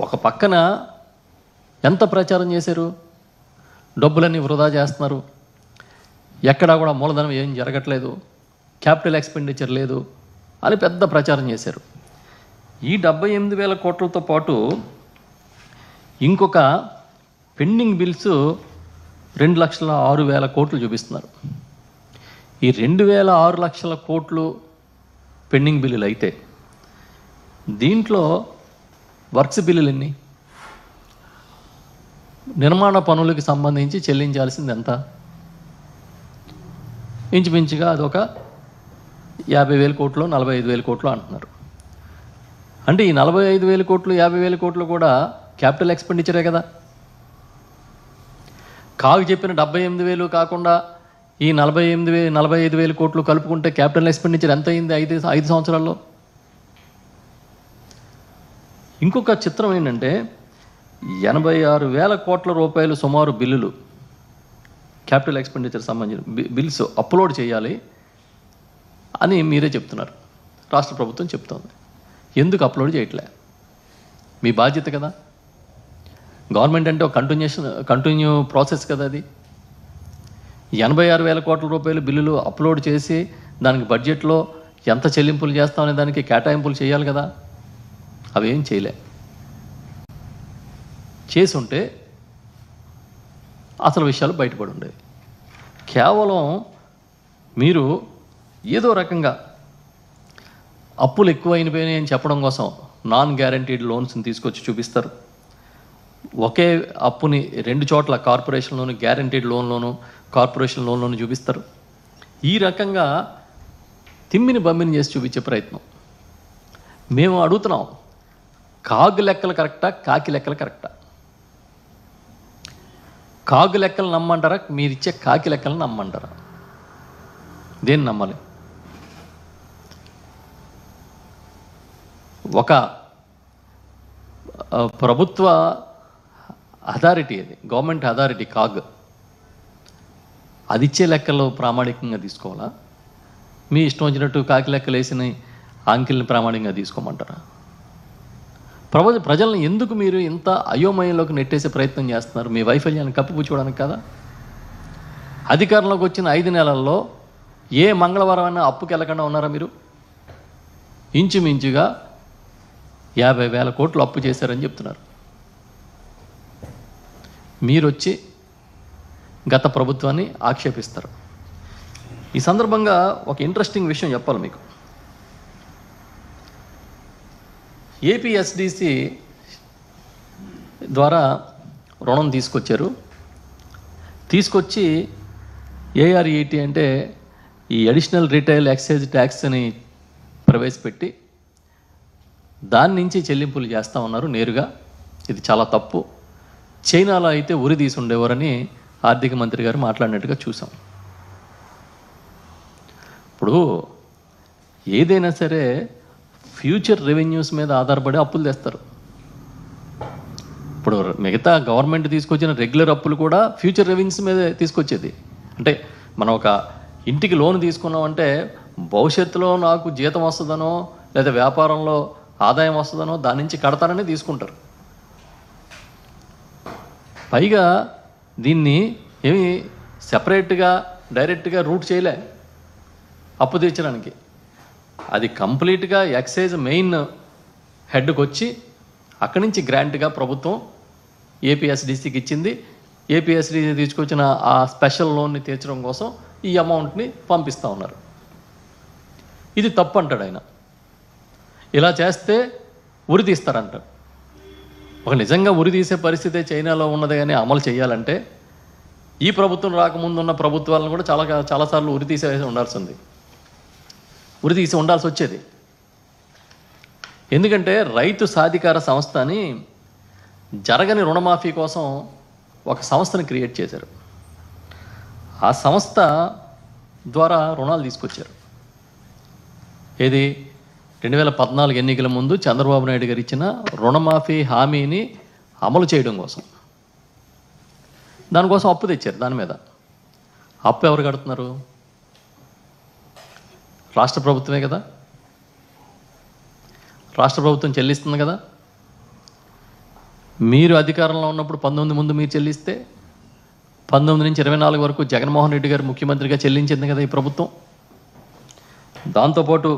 ఒక పక్కన ఎంత ప్రచారం చేశారు, డబ్బులన్నీ వృధా చేస్తున్నారు, ఎక్కడా కూడా మూలధనం ఏం జరగట్లేదు, క్యాపిటల్ ఎక్స్పెండిచర్ లేదు అని పెద్ద ప్రచారం చేశారు. ఈ 78,000 కోట్లతో పాటు ఇంకొక పెండింగ్ బిల్స్ 2,06,000 కోట్లు చూపిస్తున్నారు. ఈ 2,06,00,000 కోట్లు పెండింగ్ బిల్లులు అయితే దీంట్లో వర్క్స్ బిల్లులు ఎన్ని, నిర్మాణ పనులకి సంబంధించి చెల్లించాల్సింది ఎంత? ఇంచుమించుగా అదొక 50,000 కోట్లు 45,000 కోట్లు అంటున్నారు. అంటే ఈ 45,000 కోట్లు 50,000 కోట్లు కూడా క్యాపిటల్ ఎక్స్పెండిచరే కదా. కాగు చెప్పిన 78,000 కాకుండా ఈ 45,000 కోట్లు కలుపుకుంటే క్యాపిటల్ ఎక్స్పెండిచర్ ఎంత అయింది 5 సంవత్సరాల్లో? ఇంకొక చిత్రం ఏంటంటే 86,000 కోట్ల రూపాయలు సుమారు బిల్లులు క్యాపిటల్ ఎక్స్పెండిచర్ సంబంధించిన బిల్స్ అప్లోడ్ చేయాలి అని మీరే చెప్తున్నారు, రాష్ట్ర ప్రభుత్వం చెప్తోంది. ఎందుకు అప్లోడ్ చేయట్లే? మీ బాధ్యత కదా. గవర్నమెంట్ అంటే ఒక కంటిన్యూ ప్రాసెస్ కదా అది. 86,000 కోట్ల రూపాయలు బిల్లులు అప్లోడ్ చేసి దానికి బడ్జెట్లో ఎంత చెల్లింపులు చేస్తామనే దానికి కేటాయింపులు చేయాలి కదా. అవేం చేయలే. చేసి ఉంటే అసలు విషయాలు బయటపడి ఉండేవి. కేవలం మీరు ఏదో రకంగా అప్పులు ఎక్కువైపోయినాయి అని చెప్పడం కోసం నాన్ గ్యారంటీడ్ లోన్స్ని తీసుకొచ్చి చూపిస్తారు. ఒకే అప్పుని 2 చోట్ల కార్పొరేషన్లోను గ్యారంటీడ్ లోన్లోను కార్పొరేషన్ లోన్లోను చూపిస్తారు. ఈ రకంగా తిమ్మిని బమ్మిని చేసి చూపించే ప్రయత్నం. మేము అడుగుతున్నాం, కాగు లెక్కలు కరెక్టా, కాకి లెక్కలు కరెక్టా? కాగు లెక్కలు నమ్మంటారా, మీరిచ్చే కాకి లెక్కలు నమ్మంటారా? దేన్ని నమ్మాలి? ఒక ప్రభుత్వ అథారిటీ, అది గవర్నమెంట్ అథారిటీ కాగ్, అది ఇచ్చే లెక్కలు ప్రామాణికంగా తీసుకోవాలా? మీ ఇష్టం వచ్చినట్టు కాకి లెక్కలు వేసిన అంకెల్ని ప్రామాణికంగా తీసుకోమంటారా? ప్రజలను ఎందుకు మీరు ఇంత అయోమయంలోకి నెట్టేసే ప్రయత్నం చేస్తున్నారు? మీ వైఫల్యాన్ని కప్పిపుచ్చుకోవడానికి కదా. అధికారంలోకి వచ్చిన 5 నెలల్లో ఏ మంగళవారం అయినా అప్పుకి వెళ్ళకుండా ఉన్నారా మీరు? ఇంచుమించుగా 50,000 కోట్లు అప్పు చేశారని చెప్తున్నారు. మీరు వచ్చి గత ప్రభుత్వాన్ని ఆక్షేపిస్తారు. ఈ సందర్భంగా ఒక ఇంట్రెస్టింగ్ విషయం చెప్పాలి మీకు. ఏపీఎస్డిసి ద్వారా రుణం తీసుకొచ్చి ఏఆర్ఈటీ అంటే ఈ అడిషనల్ రిటైల్ ఎక్సైజ్ ట్యాక్స్ని ప్రవేశపెట్టి దాని నుంచి చెల్లింపులు చేస్తూ ఉన్నారు నేరుగా. ఇది చాలా తప్పు. చైనాలో అయితే ఉరి తీసి ఉండేవారని ఆర్థిక మంత్రి గారు మాట్లాడినట్టుగా చూసాం. ఇప్పుడు ఏదైనా సరే ఫ్యూచర్ రెవెన్యూస్ మీద ఆధారపడి అప్పులు తెస్తారు. ఇప్పుడు మిగతా గవర్నమెంట్ తీసుకొచ్చిన రెగ్యులర్ అప్పులు కూడా ఫ్యూచర్ రెవెన్యూస్ మీద తీసుకొచ్చేది. అంటే మనం ఒక ఇంటికి లోన్ తీసుకున్నామంటే భవిష్యత్తులో నాకు జీతం వస్తుందనో లేదా వ్యాపారంలో ఆదాయం వస్తుందనో దాని నుంచి కడతానని తీసుకుంటారు. పైగా దీన్ని ఏమి సెపరేట్గా డైరెక్ట్గా రూట్ చేయలే అప్పు తీర్చడానికి. అది కంప్లీట్గా ఎక్సైజ్ మెయిన్ హెడ్కి వచ్చి అక్కడి నుంచి గ్రాంట్గా ప్రభుత్వం ఏపీఎస్డిసికి ఇచ్చింది. ఏపీఎస్డిసి తీసుకొచ్చిన ఆ స్పెషల్ లోన్ని తీర్చడం కోసం ఈ అమౌంట్ని పంపిస్తూ ఉన్నారు. ఇది తప్పు అంటాడు ఆయన. ఇలా చేస్తే ఉరి తీస్తారంటారు. ఒక నిజంగా ఉరి తీసే పరిస్థితే చైనాలో ఉన్నది కానీ అమలు చేయాలంటే ఈ ప్రభుత్వం రాకముందు ఉన్న ప్రభుత్వాలను కూడా చాలాసార్లు ఉరి తీసి ఉండాల్సి వచ్చేది. ఎందుకంటే రైతు సాధికార సంస్థ అని జరగని రుణమాఫీ కోసం ఒక సంస్థని క్రియేట్ చేశారు. ఆ సంస్థ ద్వారా రుణాలు తీసుకొచ్చారు. ఏది 2014 ఎన్నికల ముందు చంద్రబాబు నాయుడు గారు ఇచ్చిన రుణమాఫీ హామీని అమలు చేయడం కోసం దానికోసం అప్పు తెచ్చారు. దాని మీద అప్పు ఎవరు కడుతున్నారు? రాష్ట్ర ప్రభుత్వమే కదా. రాష్ట్ర ప్రభుత్వం చెల్లిస్తుంది కదా. మీరు అధికారంలో ఉన్నప్పుడు 19 ముందు మీరు చెల్లిస్తే 19 నుంచి 24 వరకు జగన్మోహన్ రెడ్డి గారు ముఖ్యమంత్రిగా చెల్లించింది కదా ఈ ప్రభుత్వం. దాంతోపాటు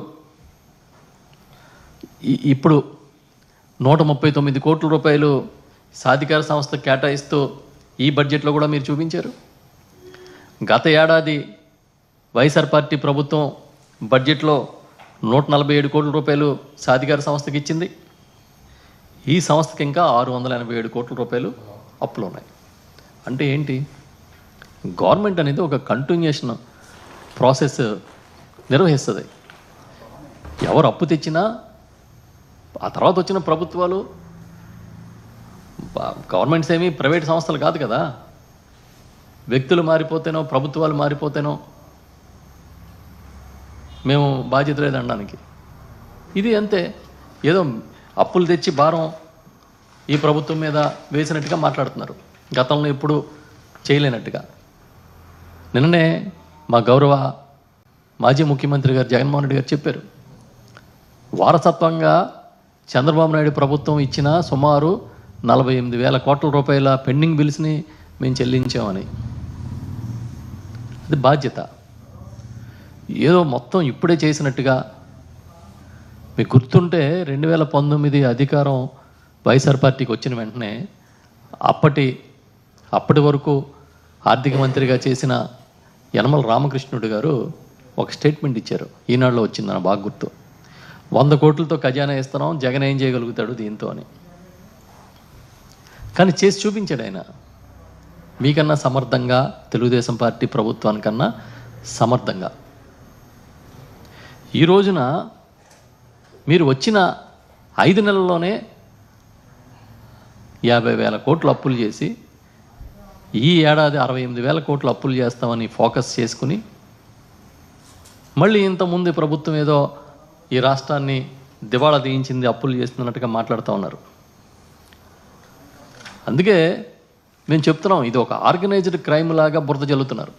ఇప్పుడు 139 కోట్ల రూపాయలు సాధికార సంస్థ కేటాయిస్తూ ఈ బడ్జెట్లో కూడా మీరు చూపించారు. గత ఏడాది వైఎస్ఆర్ పార్టీ ప్రభుత్వం బడ్జెట్లో 147 కోట్ల రూపాయలు సాధికార సంస్థకి ఇచ్చింది. ఈ సంస్థకి ఇంకా 687 కోట్ల రూపాయలు అప్పులు ఉన్నాయి. అంటే ఏంటి? గవర్నమెంట్ అనేది ఒక కంటిన్యూషన్ ప్రాసెస్ నిర్వహిస్తుంది. ఎవరు అప్పు తెచ్చినా ఆ తర్వాత వచ్చిన ప్రభుత్వాలు, గవర్నమెంట్స్ ఏమీ ప్రైవేట్ సంస్థలు కాదు కదా. వ్యక్తులు మారిపోతేనో ప్రభుత్వాలు మారిపోతేనో మేము బాధ్యత లేదనడానికి. ఇది అంతే, ఏదో అప్పులు తెచ్చి భారం ఈ ప్రభుత్వం మీద వేసినట్టుగా మాట్లాడుతున్నారు, గతంలో ఎప్పుడు చేయలేనట్టుగా. నిన్ననే మా గౌరవ మాజీ ముఖ్యమంత్రి గారు జగన్మోహన్ రెడ్డి గారు చెప్పారు, వారసత్వంగా చంద్రబాబు నాయుడు ప్రభుత్వం ఇచ్చిన సుమారు 48,000 కోట్ల రూపాయల పెండింగ్ బిల్స్ని మేము చెల్లించామని. అది బాధ్యత. ఏదో మొత్తం ఇప్పుడే చేసినట్టుగా. మీకు గుర్తుంటే 2019 అధికారం వైఎస్ఆర్ పార్టీకి వచ్చిన వెంటనే అప్పటి వరకు ఆర్థిక మంత్రిగా చేసిన యనమల రామకృష్ణుడు గారు ఒక స్టేట్మెంట్ ఇచ్చారు, ఈనాడులో వచ్చింది, నాకు బాగా గుర్తు. 100 కోట్లతో ఖజానా ఇస్తున్నాం, జగన్ ఏం చేయగలుగుతాడు దీంతో అని. కానీ చేసి చూపించాడు ఆయన, మీకన్నా సమర్థంగా, తెలుగుదేశం పార్టీ ప్రభుత్వానికన్నా సమర్థంగా. ఈ రోజున మీరు వచ్చిన 5 నెలల్లోనే 50,000 కోట్లు అప్పులు చేసి, ఈ ఏడాది 68,000 కోట్లు అప్పులు చేస్తామని ఫోకస్ చేసుకుని, మళ్ళీ ఇంతకుముందు ప్రభుత్వం ఏదో ఈ రాష్ట్రాన్ని దివాళా తీయించింది, అప్పులు చేస్తున్నట్టుగా మాట్లాడుతూ ఉన్నారు. అందుకే మేము చెప్తున్నాం, ఇది ఒక ఆర్గనైజ్డ్ క్రైమ్ లాగా బురద జల్లుతున్నారు.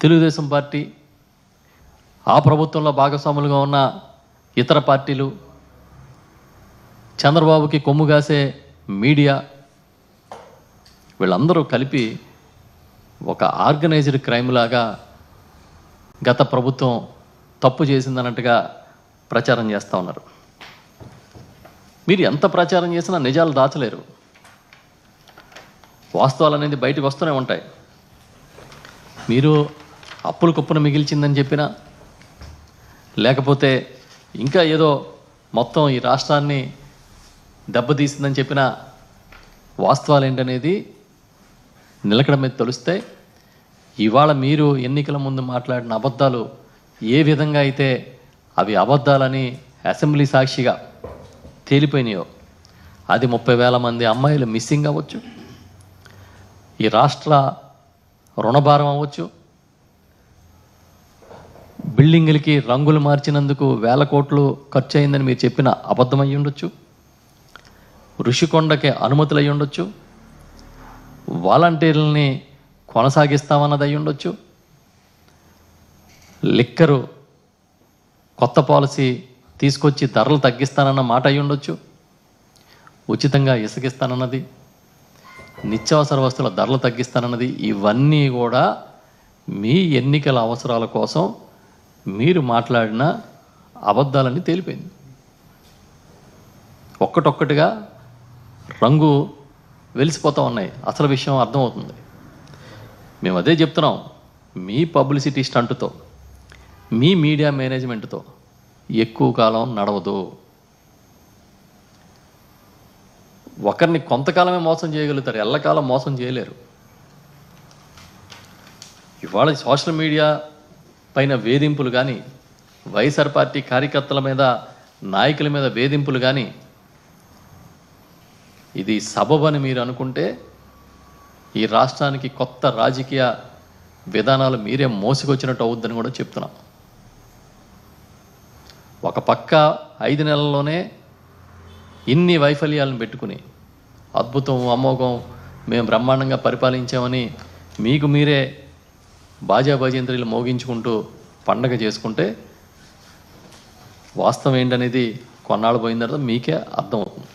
తెలుగుదేశం పార్టీ, ఆ ప్రభుత్వంలో భాగస్వాములుగా ఉన్న ఇతర పార్టీలు, చంద్రబాబుకి కొమ్ము కాసే మీడియా, వీళ్ళందరూ కలిపి ఒక ఆర్గనైజ్డ్ క్రైమ్ లాగా గత ప్రభుత్వం తప్పు చేసిందన్నట్టుగా ప్రచారం చేస్తూ ఉన్నారు. మీరు ఎంత ప్రచారం చేసినా నిజాలు దాచలేరు. వాస్తవాలు అనేది బయటకు వస్తూనే ఉంటాయి. మీరు అప్పులు కుప్పను మిగిల్చిందని చెప్పినా, లేకపోతే ఇంకా ఏదో మొత్తం ఈ రాష్ట్రాన్ని దెబ్బతీసిందని చెప్పినా, వాస్తవాలు ఏంటనేది నిలకడ మీద తెలుస్తే, ఇవాళ మీరు ఎన్నికల ముందు మాట్లాడిన అబద్ధాలు ఏ విధంగా అయితే అవి అబద్ధాలని అసెంబ్లీ సాక్షిగా తేలిపోయినాయో, అది 30,000 మంది అమ్మాయిలు మిస్సింగ్ అవ్వచ్చు, ఈ రాష్ట్ర రుణభారం అవ్వచ్చు, బిల్డింగులకి రంగులు మార్చినందుకు 1,000 కోట్లు ఖర్చు అయిందని మీరు చెప్పిన అబద్ధం అయ్యి ఉండొచ్చు, ఋషికొండకి అనుమతులు అయ్యి ఉండొచ్చు, వాలంటీర్లని కొనసాగిస్తామన్నది అయ్యి ఉండొచ్చు, లిక్కరు కొత్త పాలసీ తీసుకొచ్చి ధరలు తగ్గిస్తానన్న మాట అయ్యి ఉండొచ్చు, ఉచితంగా ఇసుకిస్తానన్నది, నిత్యావసర వస్తువుల ధరలు తగ్గిస్తానన్నది. ఇవన్నీ కూడా మీ ఎన్నికల అవసరాల కోసం మీరు మాట్లాడిన అబద్ధాలని తేలిపోయింది. ఒక్కటొక్కటిగా రంగు వెలిసిపోతూ ఉన్నాయి, అసలు విషయం అర్థమవుతుంది. మేము అదే చెప్తున్నాం, మీ పబ్లిసిటీ స్టంట్తో, మీ మీడియా మేనేజ్మెంట్తో ఎక్కువ కాలం నడవదు. ఒకరిని కొంతకాలమే మోసం చేయగలుగుతారు, ఎల్లకాలం మోసం చేయలేరు. ఇవాళ సోషల్ మీడియా పైన వేధింపులు కానీ, వైఎస్ఆర్ పార్టీ కార్యకర్తల మీద, నాయకుల మీద వేధింపులు కానీ, ఇది సబబని మీరు అనుకుంటే ఈ రాష్ట్రానికి కొత్త రాజకీయ విధానాలు మీరే మోసుకొచ్చినట్టు అవుద్దని కూడా చెప్తున్నాం. ఒక పక్క 5 నెలల్లోనే ఇన్ని వైఫల్యాలను పెట్టుకుని, అద్భుతం, అమోఘం, మేము బ్రహ్మాండంగా పరిపాలించామని మీకు మీరే బాజా భజంత్రీలు మోగించుకుంటూ పండగ చేసుకుంటే, వాస్తవం ఏంటనేది కొన్నాళ్ళు పోయిన తర్వాత మీకే అర్థమవుతుంది.